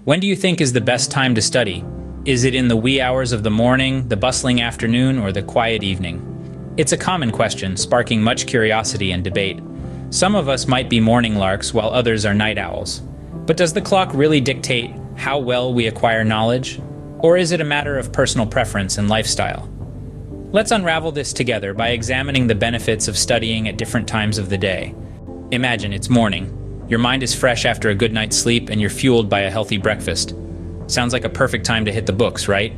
When do you think is the best time to study? Is it in the wee hours of the morning, the bustling afternoon, or the quiet evening? It's a common question, sparking much curiosity and debate. Some of us might be morning larks, while others are night owls. But does the clock really dictate how well we acquire knowledge? Or is it a matter of personal preference and lifestyle? Let's unravel this together by examining the benefits of studying at different times of the day. Imagine it's morning. Your mind is fresh after a good night's sleep and you're fueled by a healthy breakfast. Sounds like a perfect time to hit the books, right?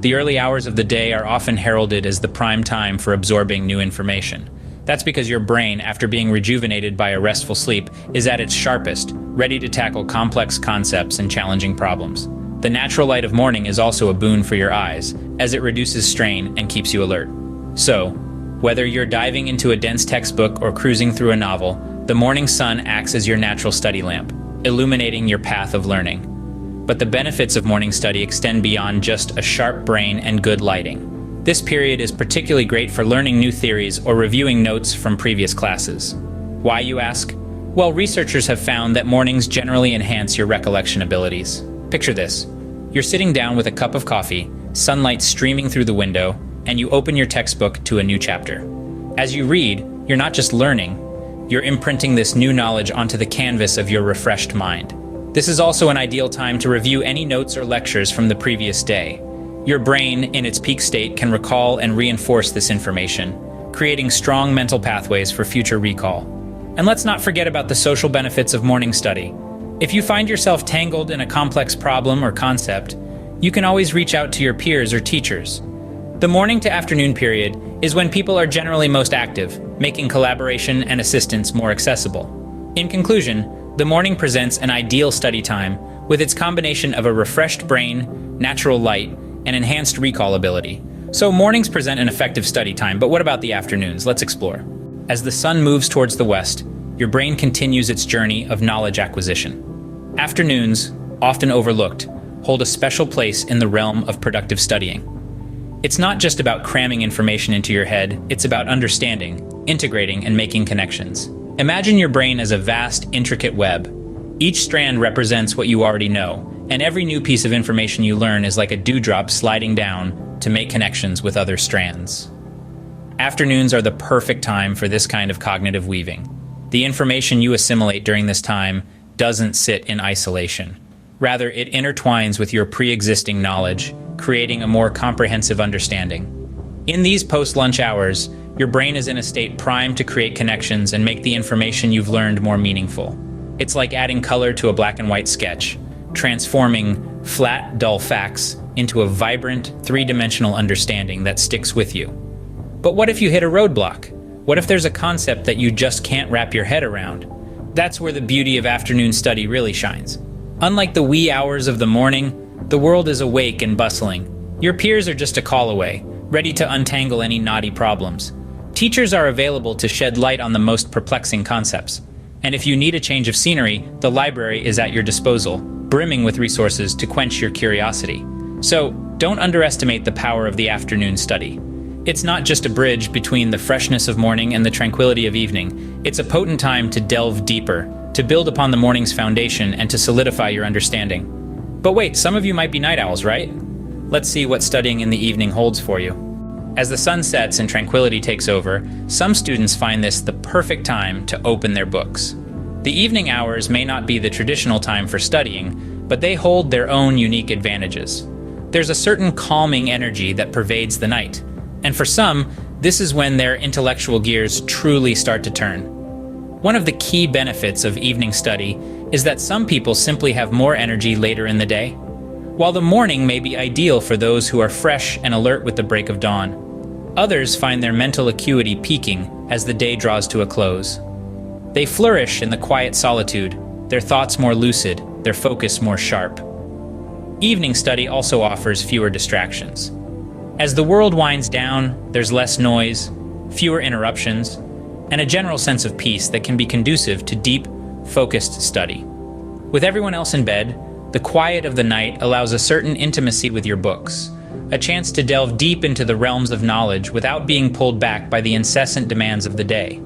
The early hours of the day are often heralded as the prime time for absorbing new information. That's because your brain, after being rejuvenated by a restful sleep, is at its sharpest, ready to tackle complex concepts and challenging problems. The natural light of morning is also a boon for your eyes, as it reduces strain and keeps you alert. So, whether you're diving into a dense textbook or cruising through a novel, the morning sun acts as your natural study lamp, illuminating your path of learning. But the benefits of morning study extend beyond just a sharp brain and good lighting. This period is particularly great for learning new theories or reviewing notes from previous classes. Why, you ask? Well, researchers have found that mornings generally enhance your recollection abilities. Picture this. You're sitting down with a cup of coffee, sunlight streaming through the window, and you open your textbook to a new chapter. As you read, you're not just learning, you're imprinting this new knowledge onto the canvas of your refreshed mind. This is also an ideal time to review any notes or lectures from the previous day. Your brain, in its peak state, can recall and reinforce this information, creating strong mental pathways for future recall. And let's not forget about the social benefits of morning study. If you find yourself tangled in a complex problem or concept, you can always reach out to your peers or teachers. The morning to afternoon period is when people are generally most active, making collaboration and assistance more accessible. In conclusion, the morning presents an ideal study time with its combination of a refreshed brain, natural light, and enhanced recall ability. So mornings present an effective study time, but what about the afternoons? Let's explore. As the sun moves towards the west, your brain continues its journey of knowledge acquisition. Afternoons, often overlooked, hold a special place in the realm of productive studying. It's not just about cramming information into your head, it's about understanding, integrating, and making connections. Imagine your brain as a vast, intricate web. Each strand represents what you already know, and every new piece of information you learn is like a dewdrop sliding down to make connections with other strands. Afternoons are the perfect time for this kind of cognitive weaving. The information you assimilate during this time doesn't sit in isolation. Rather, it intertwines with your pre-existing knowledge, creating a more comprehensive understanding. In these post-lunch hours, your brain is in a state primed to create connections and make the information you've learned more meaningful. It's like adding color to a black and white sketch, transforming flat, dull facts into a vibrant, three-dimensional understanding that sticks with you. But what if you hit a roadblock? What if there's a concept that you just can't wrap your head around? That's where the beauty of afternoon study really shines. Unlike the wee hours of the morning, the world is awake and bustling. Your peers are just a call away, ready to untangle any knotty problems. Teachers are available to shed light on the most perplexing concepts. And if you need a change of scenery, the library is at your disposal, brimming with resources to quench your curiosity. So, don't underestimate the power of the afternoon study. It's not just a bridge between the freshness of morning and the tranquility of evening. It's a potent time to delve deeper, to build upon the morning's foundation, and to solidify your understanding. But wait, some of you might be night owls, right? Let's see what studying in the evening holds for you. As the sun sets and tranquility takes over, some students find this the perfect time to open their books. The evening hours may not be the traditional time for studying, but they hold their own unique advantages. There's a certain calming energy that pervades the night, and for some, this is when their intellectual gears truly start to turn. One of the key benefits of evening study is that some people simply have more energy later in the day. While the morning may be ideal for those who are fresh and alert with the break of dawn, others find their mental acuity peaking as the day draws to a close. They flourish in the quiet solitude, their thoughts more lucid, their focus more sharp. Evening study also offers fewer distractions. As the world winds down, there's less noise, fewer interruptions, and a general sense of peace that can be conducive to deep, focused study. With everyone else in bed, the quiet of the night allows a certain intimacy with your books, a chance to delve deep into the realms of knowledge without being pulled back by the incessant demands of the day.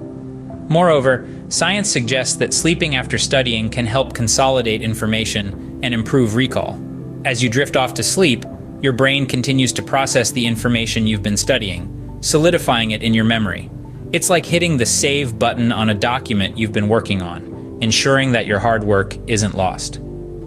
Moreover, science suggests that sleeping after studying can help consolidate information and improve recall. As you drift off to sleep, your brain continues to process the information you've been studying, solidifying it in your memory. It's like hitting the save button on a document you've been working on, ensuring that your hard work isn't lost.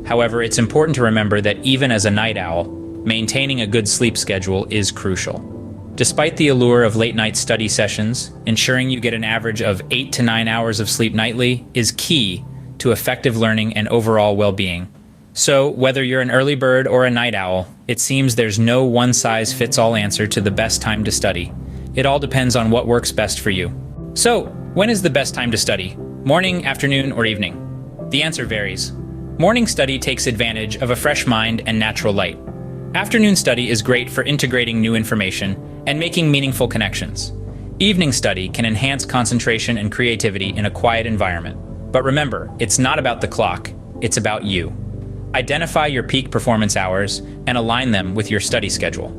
However, it's important to remember that even as a night owl, maintaining a good sleep schedule is crucial. Despite the allure of late-night study sessions, ensuring you get an average of 8 to 9 hours of sleep nightly is key to effective learning and overall well-being. So, whether you're an early bird or a night owl, it seems there's no one-size-fits-all answer to the best time to study. It all depends on what works best for you. So, when is the best time to study? Morning, afternoon, or evening? The answer varies. Morning study takes advantage of a fresh mind and natural light. Afternoon study is great for integrating new information and making meaningful connections. Evening study can enhance concentration and creativity in a quiet environment. But remember, it's not about the clock, it's about you. Identify your peak performance hours and align them with your study schedule.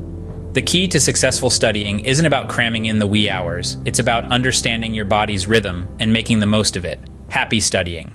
The key to successful studying isn't about cramming in the wee hours, it's about understanding your body's rhythm and making the most of it. Happy studying.